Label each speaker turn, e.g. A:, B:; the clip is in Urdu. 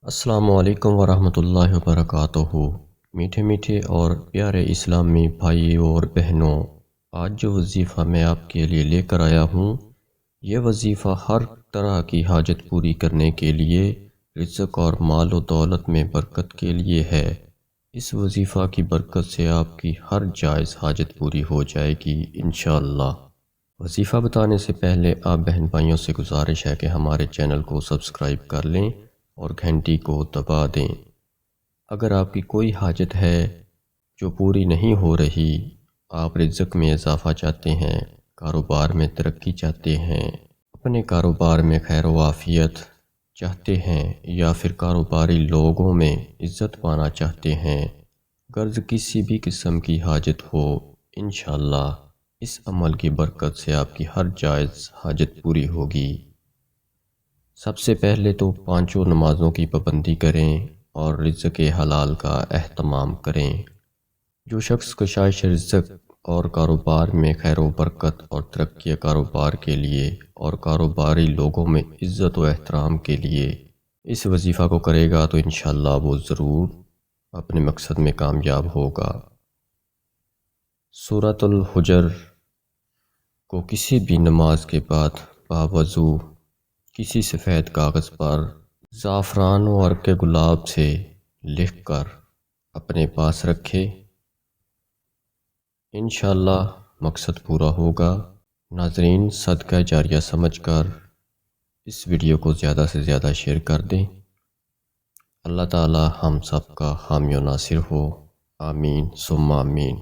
A: السلام علیکم ورحمۃ اللہ وبرکاتہ۔ میٹھے میٹھے اور پیارے اسلامی بھائیوں اور بہنوں، آج جو وظیفہ میں آپ کے لیے لے کر آیا ہوں، یہ وظیفہ ہر طرح کی حاجت پوری کرنے کے لیے، رزق اور مال و دولت میں برکت کے لیے ہے۔ اس وظیفہ کی برکت سے آپ کی ہر جائز حاجت پوری ہو جائے گی انشاءاللہ۔ وظیفہ بتانے سے پہلے آپ بہن بھائیوں سے گزارش ہے کہ ہمارے چینل کو سبسکرائب کر لیں اور گھنٹی کو دبا دیں۔ اگر آپ کی کوئی حاجت ہے جو پوری نہیں ہو رہی، آپ رزق میں اضافہ چاہتے ہیں، کاروبار میں ترقی چاہتے ہیں، اپنے کاروبار میں خیر و عافیت چاہتے ہیں، یا پھر کاروباری لوگوں میں عزت پانا چاہتے ہیں، غرض کسی بھی قسم کی حاجت ہو، انشاءاللہ اس عمل کی برکت سے آپ کی ہر جائز حاجت پوری ہوگی۔ سب سے پہلے تو پانچوں نمازوں کی پابندی کریں اور رزق حلال کا اہتمام کریں۔ جو شخص کشائش رزق اور کاروبار میں خیر و برکت اور ترقی کاروبار کے لیے اور کاروباری لوگوں میں عزت و احترام کے لیے اس وظیفہ کو کرے گا تو انشاءاللہ وہ ضرور اپنے مقصد میں کامیاب ہوگا۔ سورۃ الحجر کو کسی بھی نماز کے بعد باوضو کسی سفید کاغذ پر زعفران و عرق گلاب سے لکھ کر اپنے پاس رکھے، انشاءاللہ مقصد پورا ہوگا۔ ناظرین، صدقہ جاریہ سمجھ کر اس ویڈیو کو زیادہ سے زیادہ شیئر کر دیں۔ اللہ تعالی ہم سب کا حامی و ناصر ہو، آمین ثم آمین۔